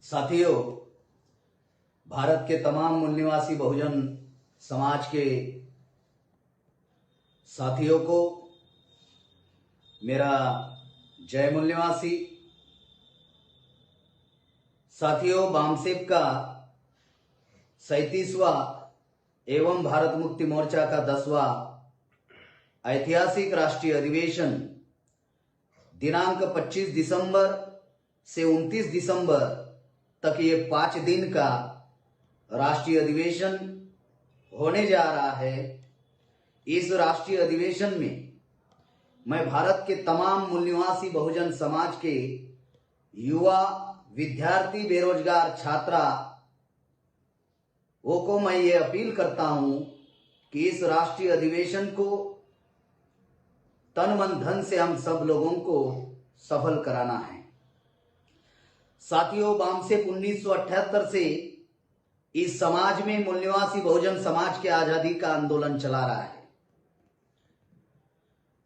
साथियों, भारत के तमाम मूल निवासी बहुजन समाज के साथियों को मेरा जय मूल निवासी। साथियों, बामसेप का 37वां एवं भारत मुक्ति मोर्चा का 10वां ऐतिहासिक राष्ट्रीय अधिवेशन दिनांक 25 दिसंबर से 29 दिसंबर तक ये 5 दिन का राष्ट्रीय अधिवेशन होने जा रहा है। इस राष्ट्रीय अधिवेशन में मैं भारत के तमाम मूल निवासी बहुजन समाज के युवा, विद्यार्थी, बेरोजगार छात्रा को मैं ये अपील करता हूं कि इस राष्ट्रीय अधिवेशन को तन मन धन से हम सब लोगों को सफल कराना है। साथियों, बामसेप 1978 से इस समाज में मूल निवासी बहुजन समाज के आजादी का आंदोलन चला रहा है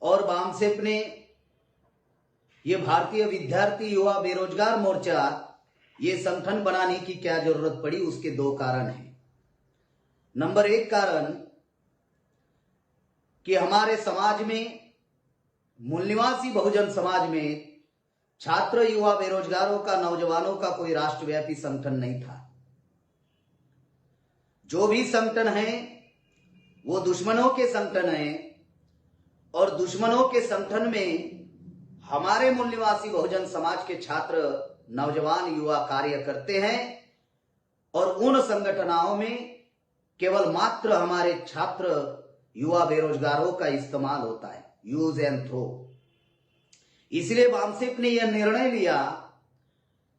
और बामसेप ने ये भारतीय विद्यार्थी, युवा, बेरोजगार मोर्चा ये संगठन बनाने की क्या जरूरत पड़ी, उसके 2 कारण हैं। नंबर 1 कारण कि हमारे समाज में, मूल निवासी बहुजन समाज में छात्र, युवा, बेरोजगारों का, नौजवानों का कोई राष्ट्रव्यापी संगठन नहीं था। जो भी संगठन है वो दुश्मनों के संगठन है और दुश्मनों के संगठन में हमारे मूल निवासी बहुजन समाज के छात्र, नौजवान, युवा कार्य करते हैं और उन संगठनों में केवल मात्र हमारे छात्र, युवा, बेरोजगारों का इस्तेमाल होता है, यूज एंड थ्रो। इसलिए बामसेप ने यह निर्णय लिया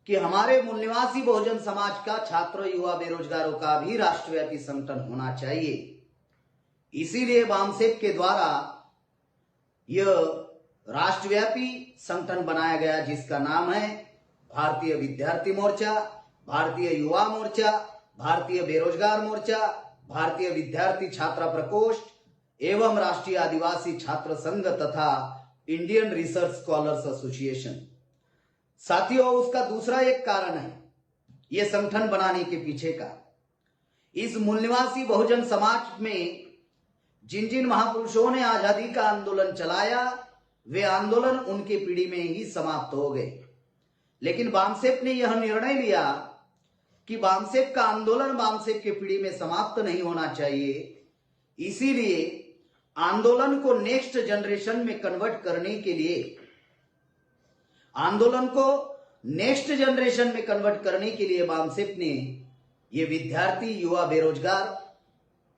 कि हमारे मूल निवासी बहुजन समाज का छात्र, युवा, बेरोजगारों का भी राष्ट्रव्यापी संगठन होना चाहिए। इसीलिए बामसेप के द्वारा यह राष्ट्रव्यापी संगठन बनाया गया, जिसका नाम है भारतीय विद्यार्थी मोर्चा, भारतीय युवा मोर्चा, भारतीय बेरोजगार मोर्चा, भारतीय विद्यार्थी छात्रा प्रकोष्ठ एवं राष्ट्रीय आदिवासी छात्र संघ तथा इंडियन रिसर्च स्कॉलर्स एसोसिएशन। साथियों, उसका दूसरा एक कारण है यह संगठन बनाने के पीछे का। इस मूल निवासी बहुजन समाज में जिन जिन महापुरुषों ने आजादी का आंदोलन चलाया, वे आंदोलन उनके पीढ़ी में ही समाप्त हो गए। लेकिन बामसेप ने यह निर्णय लिया कि बामसेप का आंदोलन बामसेप के पीढ़ी में समाप्त नहीं होना चाहिए। इसीलिए आंदोलन को नेक्स्ट जनरेशन में कन्वर्ट करने के लिए, बामसेप ने ये विद्यार्थी, युवा, बेरोजगार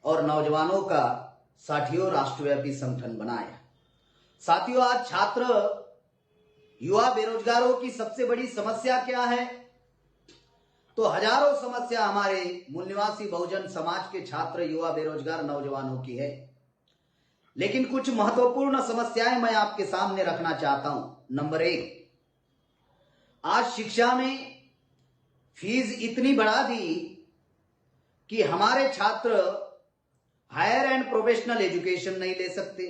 और नौजवानों का साथियों राष्ट्रव्यापी संगठन बनाया। साथियों, आज छात्र, युवा, बेरोजगारों की सबसे बड़ी समस्या क्या है? तो हजारों समस्या हमारे मूल निवासी बहुजन समाज के छात्र, युवा, बेरोजगार, नौजवानों की है। लेकिन कुछ महत्वपूर्ण समस्याएं मैं आपके सामने रखना चाहता हूं। नंबर 1, आज शिक्षा में फीस इतनी बढ़ा दी कि हमारे छात्र हायर एंड प्रोफेशनल एजुकेशन नहीं ले सकते।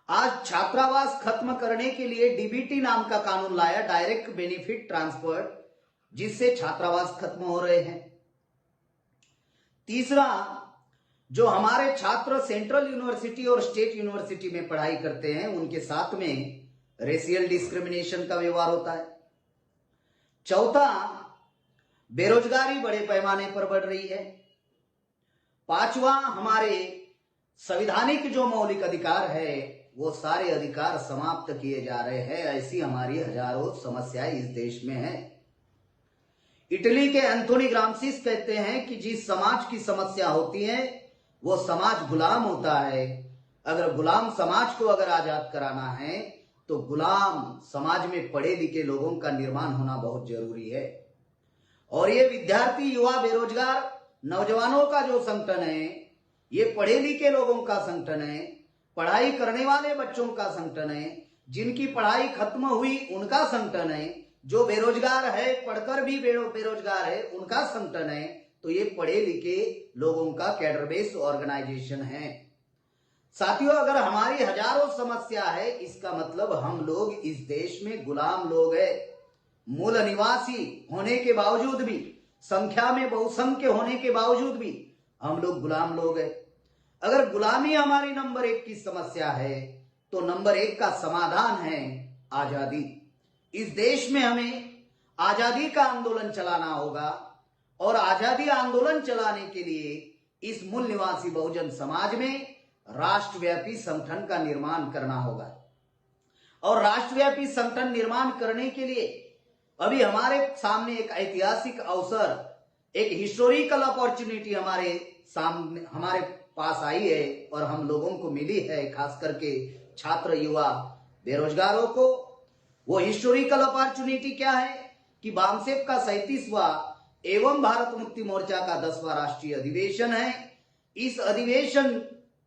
आज छात्रावास खत्म करने के लिए डीबीटी नाम का कानून लाया, डायरेक्ट बेनिफिट ट्रांसफर, जिससे छात्रावास खत्म हो रहे हैं। तीसरा, जो हमारे छात्र सेंट्रल यूनिवर्सिटी और स्टेट यूनिवर्सिटी में पढ़ाई करते हैं, उनके साथ में रेशियल डिस्क्रिमिनेशन का व्यवहार होता है। चौथा, बेरोजगारी बड़े पैमाने पर बढ़ रही है। पांचवा, हमारे संवैधानिक जो मौलिक अधिकार है वो सारे अधिकार समाप्त किए जा रहे हैं। ऐसी हमारी हजारों समस्याएं इस देश में है। इटली के एंथोनी ग्राम्सी कहते हैं कि जिस समाज की समस्या होती है वो समाज गुलाम होता है। अगर गुलाम समाज को अगर आजाद कराना है तो गुलाम समाज में पढ़े लिखे लोगों का निर्माण होना बहुत जरूरी है। और ये विद्यार्थी, युवा, बेरोजगार, नौजवानों का जो संगठन है ये पढ़े लिखे लोगों का संगठन है, पढ़ाई करने वाले बच्चों का संगठन है, जिनकी पढ़ाई खत्म हुई उनका संगठन है, जो बेरोजगार है, पढ़कर भी बेरोजगार है, उनका संगठन है। तो ये पढ़े लिखे लोगों का कैडर बेस्ड ऑर्गेनाइजेशन है। साथियों, अगर हमारी हजारों समस्या है, इसका मतलब हम लोग इस देश में गुलाम लोग हैं। मूल निवासी होने के बावजूद भी, संख्या में बहुसंख्य होने के बावजूद भी हम लोग गुलाम लोग हैं। अगर गुलामी हमारी नंबर 1 की समस्या है तो नंबर 1 का समाधान है आजादी। इस देश में हमें आजादी का आंदोलन चलाना होगा और आजादी आंदोलन चलाने के लिए इस मूल निवासी बहुजन समाज में राष्ट्रव्यापी संगठन का निर्माण करना होगा। और राष्ट्रव्यापी संगठन निर्माण करने के लिए अभी हमारे सामने एक ऐतिहासिक अवसर, एक हिस्टोरिकल अपॉर्चुनिटी हमारे पास आई है और हम लोगों को मिली है, खास करके छात्र, युवा, बेरोजगारों को। वो हिस्टोरिकल अपॉर्चुनिटी क्या है कि बामसेफ का 37वां एवं भारत मुक्ति मोर्चा का 10वां राष्ट्रीय अधिवेशन है। इस अधिवेशन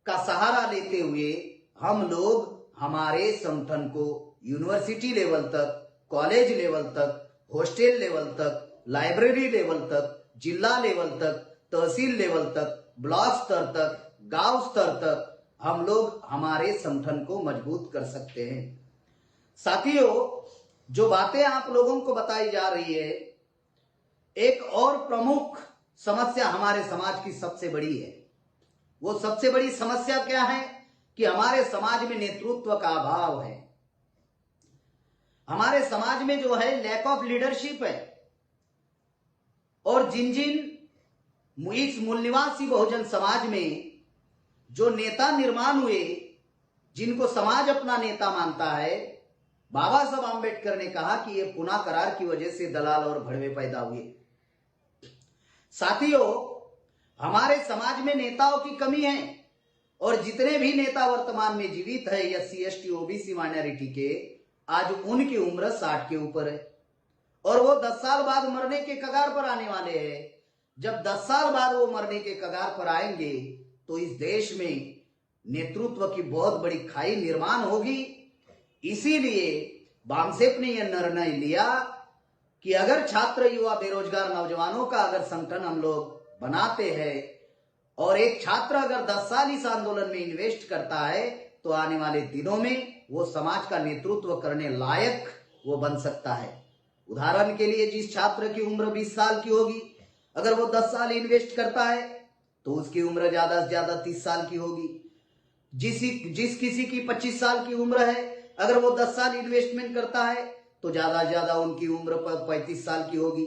का सहारा लेते हुए हम लोग हमारे संगठन को यूनिवर्सिटी लेवल तक, कॉलेज लेवल तक, हॉस्टल लेवल तक, लाइब्रेरी लेवल तक, जिला लेवल तक, तहसील लेवल तक, ब्लॉक स्तर तक, गांव स्तर तक हम लोग हमारे संगठन को मजबूत कर सकते हैं। साथियों, जो बातें आप लोगों को बताई जा रही है, एक और प्रमुख समस्या हमारे समाज की सबसे बड़ी है। वो सबसे बड़ी समस्या क्या है कि हमारे समाज में नेतृत्व का अभाव है। हमारे समाज में जो है लैक ऑफ लीडरशिप है। और जिन जिन इस मूल निवासी बहुजन समाज में जो नेता निर्माण हुए, जिनको समाज अपना नेता मानता है, बाबा साहब आंबेडकर ने कहा कि ये पुना करार की वजह से दलाल और भड़वे पैदा हुए। साथियों, हमारे समाज में नेताओं की कमी है और जितने भी नेता वर्तमान में जीवित है SC ST OBC माइनॉरिटी के, आज उनकी उम्र 60 के ऊपर है और वो 10 साल बाद मरने के कगार पर आने वाले हैं। जब 10 साल बाद वो मरने के कगार पर आएंगे तो इस देश में नेतृत्व की बहुत बड़ी खाई निर्माण होगी। इसीलिए बामसेफ ने यह निर्णय लिया कि अगर छात्र, युवा, बेरोजगार नौजवानों का अगर संगठन हम लोग बनाते हैं और एक छात्र अगर 10 साल इस आंदोलन में इन्वेस्ट करता है तो आने वाले दिनों में वो समाज का नेतृत्व करने लायक वो बन सकता है। उदाहरण के लिए, जिस छात्र की उम्र 20 साल की होगी, अगर वो 10 साल इन्वेस्ट करता है तो उसकी उम्र ज्यादा से ज्यादा 30 साल की होगी। जिस किसी की 25 साल की उम्र है, अगर वो 10 साल इन्वेस्टमेंट करता है तो ज्यादा से ज्यादा उनकी उम्र 35 साल की होगी।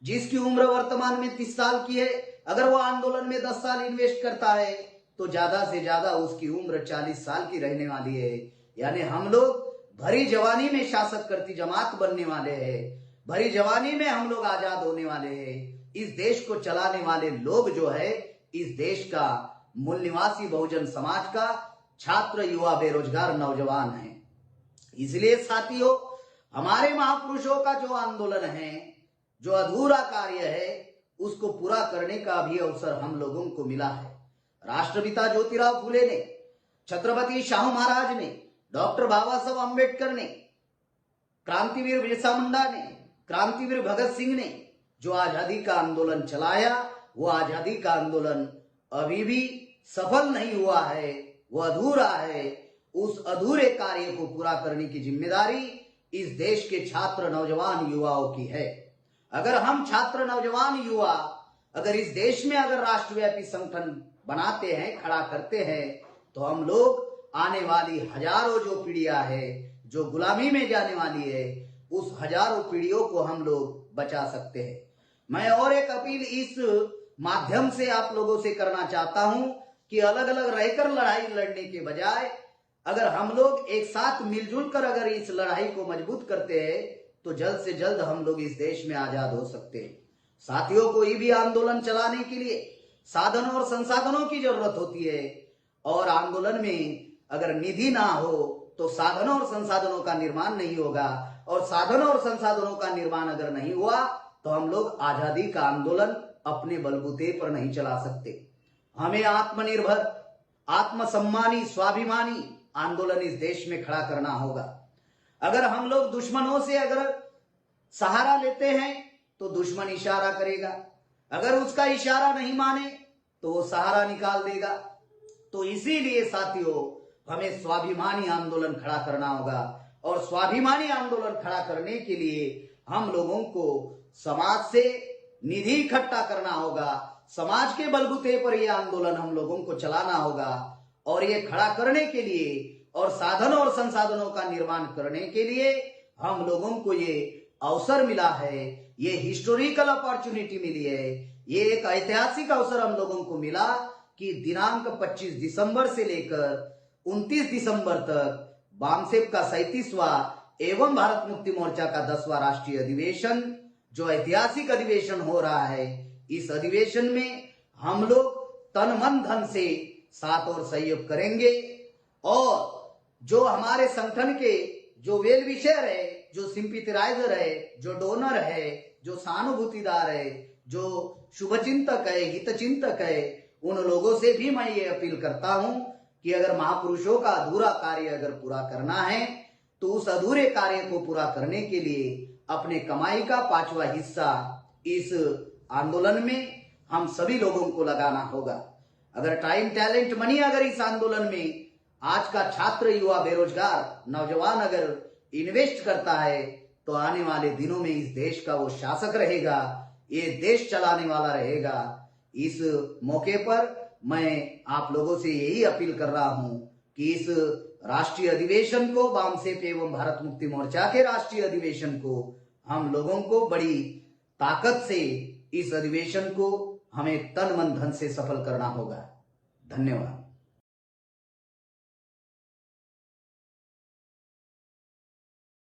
जिसकी उम्र वर्तमान में 30 साल की है, अगर वो आंदोलन में 10 साल इन्वेस्ट करता है तो ज्यादा से ज्यादा उसकी उम्र 40 साल की रहने वाली है। यानी हम लोग भरी जवानी में शासक करती जमात बनने वाले हैं, भरी जवानी में हम लोग आजाद होने वाले हैं। इस देश को चलाने वाले लोग जो है इस देश का मूल निवासी बहुजन समाज का छात्र, युवा, बेरोजगार नौजवान है। इसलिए साथियों, हमारे महापुरुषों का जो आंदोलन है, जो अधूरा कार्य है, उसको पूरा करने का भी अवसर हम लोगों को मिला है। राष्ट्रपिता ज्योतिराव फुले ने, छत्रपति शाहू महाराज ने, डॉक्टर बाबा साहब आंबेडकर ने, क्रांतिवीर बिरसा मुंडा ने, क्रांतिवीर भगत सिंह ने जो आजादी का आंदोलन चलाया, वो आजादी का आंदोलन अभी भी सफल नहीं हुआ है, वो अधूरा है। उस अधूरे कार्य को पूरा करने की जिम्मेदारी इस देश के छात्र, नौजवान, युवाओं की है। अगर हम छात्र, नौजवान, युवा अगर इस देश में अगर राष्ट्रव्यापी संगठन बनाते हैं, खड़ा करते हैं, तो हम लोग आने वाली हजारों जो पीढ़ियां है, जो गुलामी में जाने वाली है, उस हजारों पीढ़ियों को हम लोग बचा सकते हैं। मैं और एक अपील इस माध्यम से आप लोगों से करना चाहता हूं कि अलग अलग रहकर लड़ाई लड़ने के बजाय अगर हम लोग एक साथ मिलजुल कर अगर इस लड़ाई को मजबूत करते हैं तो जल्द से जल्द हम लोग इस देश में आजाद हो सकते हैं। साथियों, कोई भी आंदोलन चलाने के लिए साधनों और संसाधनों की जरूरत होती है और आंदोलन में अगर निधि ना हो तो साधनों और संसाधनों का निर्माण नहीं होगा और साधनों और संसाधनों का निर्माण अगर नहीं हुआ तो हम लोग आजादी का आंदोलन अपने बलबूते पर नहीं चला सकते। हमें आत्मनिर्भर, आत्मसम्मानी, स्वाभिमानी आंदोलन इस देश में खड़ा करना होगा। अगर हम लोग दुश्मनों से अगर सहारा लेते हैं तो दुश्मन इशारा करेगा, अगर उसका इशारा नहीं माने तो वो सहारा निकाल देगा। तो इसीलिए साथियों, हमें स्वाभिमानी आंदोलन खड़ा करना होगा और स्वाभिमानी आंदोलन खड़ा करने के लिए हम लोगों को समाज से निधि इकट्ठा करना होगा। समाज के बलबूते पर यह आंदोलन हम लोगों को चलाना होगा और ये खड़ा करने के लिए और साधन और संसाधनों का निर्माण करने के लिए हम लोगों को ये अवसर मिला है, ये हिस्टोरिकल अपॉर्चुनिटी मिली है, ये एक ऐतिहासिक अवसर हम लोगों को मिला कि दिनांक 25 दिसंबर से लेकर 29 दिसंबर तक बामसेप का 37वां एवं भारत मुक्ति मोर्चा का 10वां राष्ट्रीय अधिवेशन, जो ऐतिहासिक अधिवेशन हो रहा है, इस अधिवेशन में हम लोग तन मन धन से साथ और सहयोग करेंगे और जो हमारे संगठन के जो वेल विशर है, जो सिंपैथाइजर है, जो डोनर है, जो सहानुभूतिदार है, जो शुभचिंतक है, हितचिंतक है, उन लोगों से भी मैं ये अपील करता हूं कि अगर महापुरुषों का अधूरा कार्य अगर पूरा करना है तो उस अधूरे कार्य को पूरा करने के लिए अपने कमाई का 5वां हिस्सा इस आंदोलन में हम सभी लोगों को लगाना होगा। अगर टाइम, टैलेंट, मनी अगर इस आंदोलन में आज का छात्र, युवा, बेरोजगार नौजवान अगर इन्वेस्ट करता है तो आने वाले दिनों में इस देश का वो शासक रहेगा, ये देश चलाने वाला रहेगा। इस मौके पर मैं आप लोगों से यही अपील कर रहा हूं कि इस राष्ट्रीय अधिवेशन को, बामसेप एवं भारत मुक्ति मोर्चा के राष्ट्रीय अधिवेशन को हम लोगों को बड़ी ताकत से इस अधिवेशन को हमें तन मन धन से सफल करना होगा। धन्यवाद।